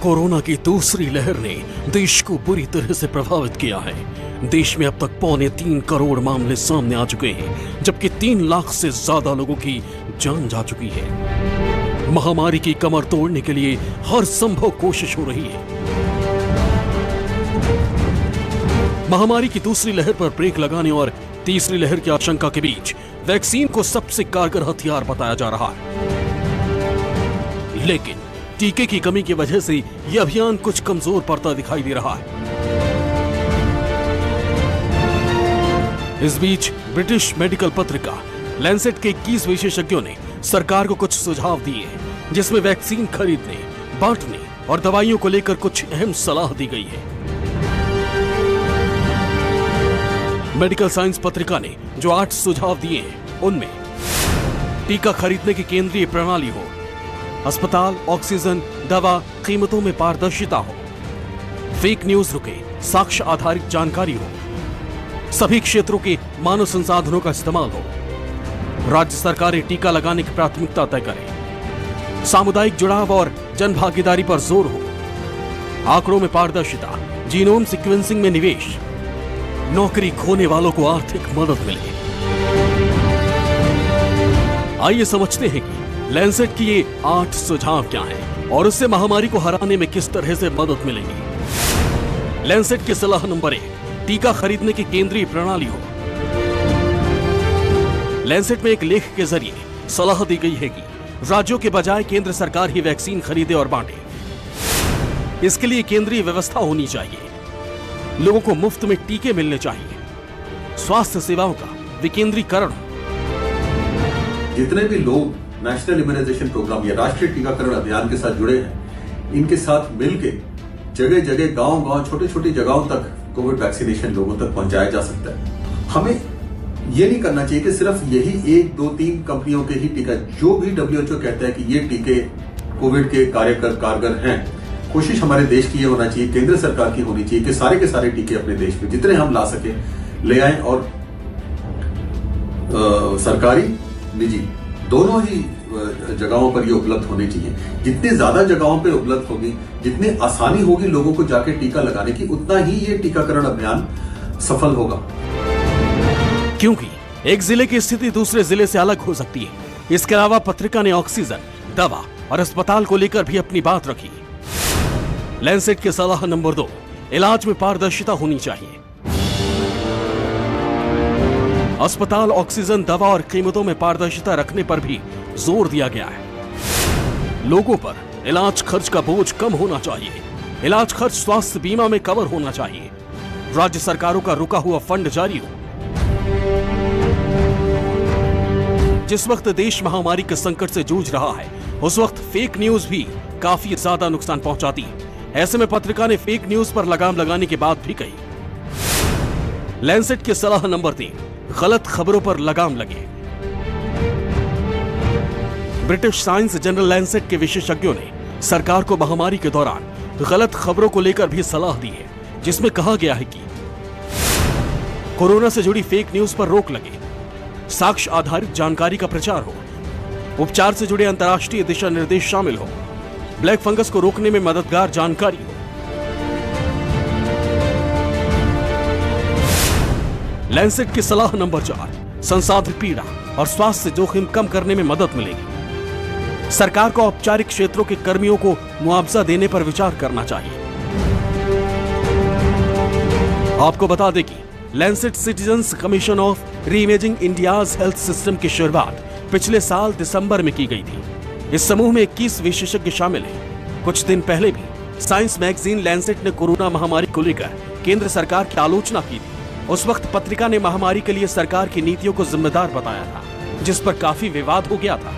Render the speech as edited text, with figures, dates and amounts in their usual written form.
Corona की दूसरी लहर ने देश को बुरी तरह से प्रभावित किया है। देश में अब तक 3.25 करोड़ मामले सामने आ चुके हैं, जबकि 3 लाख से ज्यादा लोगों की जान जा चुकी है। महामारी की कमर तोड़ने के लिए हर संभव कोशिश हो रही है। महामारी की दूसरी लहर पर ब्रेक लगाने और तीसरी लहर की आशंका के बीच वैक्सीन को सबसे कारगर हथियार बताया जा रहा है, लेकिन टीके की कमी की वजह से यह अभियान कुछ कमजोर पड़ता दिखाई दे रहा है। इस बीच ब्रिटिश मेडिकल पत्रिका लैंसेट के 21 विशेषज्ञों ने सरकार को कुछ सुझाव दिए, जिसमें वैक्सीन खरीदने, बांटने और दवाइयों को लेकर कुछ अहम सलाह दी गई है। मेडिकल साइंस पत्रिका ने जो 8 सुझाव दिए हैं, उनमें टीका खरीदने की केंद्रीय प्रणाली हो, अस्पताल, ऑक्सीजन, दवा, कीमतों में पारदर्शिता हो, फेक न्यूज रुके, साक्ष्य आधारित जानकारी हो, सभी क्षेत्रों के मानव संसाधनों का इस्तेमाल हो, राज्य सरकारें टीका लगाने की प्राथमिकता तय करें, सामुदायिक जुड़ाव और जन भागीदारी पर जोर हो, आंकड़ों में पारदर्शिता, जीनोम सीक्वेंसिंग में निवेश, नौकरी खोने वालों को आर्थिक मदद मिले। आइए समझते हैं कि लैंसेट की ये 8 सुझाव क्या हैं और उससे महामारी को हराने में किस तरह से मदद मिलेगी। लैंसेट की सलाह नंबर 1, टीका खरीदने की केंद्रीय प्रणाली हो। लैंसेट में एक लेख के जरिए सलाह दी गई है कि राज्यों के बजाय केंद्र सरकार ही वैक्सीन खरीदे और बांटे। इसके लिए केंद्रीय व्यवस्था होनी चाहिए, लोगों को मुफ्त में टीके मिलने चाहिए, स्वास्थ्य सेवाओं का विकेंद्रीकरण हो। जितने भी लोग नेशनल इम्यूनाइजेशन प्रोग्राम या राष्ट्रीय टीकाकरण अभियान के साथ जुड़े हैं, इनके साथ मिलके जगह जगह, गांव-गांव, छोटी-छोटी जगहों तक कोविड वैक्सीनेशन लोगों तक पहुंचाया जा सकता है। हमें ये नहीं करना चाहिए कि सिर्फ यही 1, 2, 3 कंपनियों के ही टीका, जो भी WHO कहता है कि ये टीके कोविड के कारगर हैं, कोशिश हमारे देश की ये होना चाहिए, केंद्र सरकार की होनी चाहिए कि सारे के सारे टीके अपने देश में जितने हम ला सके ले आए और सरकारी, निजी दोनों ही जगहों पर ये उपलब्ध होने चाहिए। जितनी ज्यादा जगहों पर उपलब्ध होगी, जितनी आसानी होगी लोगों को जाके टीका लगाने की, उतना ही ये टीकाकरण अभियान सफल होगा। क्योंकि एक जिले की स्थिति दूसरे जिले से अलग हो सकती है। इसके अलावा पत्रिका ने ऑक्सीजन, दवा और अस्पताल को लेकर भी अपनी बात रखी। लैंसेट की सलाह नंबर 2, इलाज में पारदर्शिता होनी चाहिए। अस्पताल, ऑक्सीजन, दवा और कीमतों में पारदर्शिता रखने पर भी जोर दिया गया है। लोगों पर इलाज खर्च का बोझ कम होना चाहिए। इलाज खर्च स्वास्थ्य बीमा में कवर होना चाहिए। राज्य सरकारों का रुका हुआ फंड जारी हो। जिस वक्त देश महामारी के संकट से जूझ रहा है, उस वक्त फेक न्यूज भी काफी ज्यादा नुकसान पहुंचाती है। ऐसे में पत्रिका ने फेक न्यूज पर लगाम लगाने की बात भी कही। लैंसेट की सलाह नंबर 3, गलत खबरों पर लगाम लगे। ब्रिटिश साइंस जर्नल लैंसेट के विशेषज्ञों ने सरकार को महामारी के दौरान गलत खबरों को लेकर भी सलाह दी है, जिसमें कहा गया है कि कोरोना से जुड़ी फेक न्यूज पर रोक लगे, साक्ष्य आधारित जानकारी का प्रचार हो, उपचार से जुड़े अंतर्राष्ट्रीय दिशा निर्देश शामिल हो, ब्लैक फंगस को रोकने में मददगार जानकारी हो। लैंसेट की सलाह नंबर 4, संसाधन पीड़ा और स्वास्थ्य जोखिम कम करने में मदद मिलेगी। सरकार को औपचारिक क्षेत्रों के कर्मियों को मुआवजा देने पर विचार करना चाहिए। आपको बता दें कि Lancet citizens commission of reimagining India's health system की शुरुआत पिछले साल दिसंबर में की गई थी। इस समूह में 21 विशेषज्ञ शामिल हैं। कुछ दिन पहले भी साइंस मैगजीन लैंसेट ने कोरोना महामारी को लेकर केंद्र सरकार की आलोचना की थी। उस वक्त पत्रिका ने महामारी के लिए सरकार की नीतियों को जिम्मेदार बताया था, जिस पर काफी विवाद हो गया था।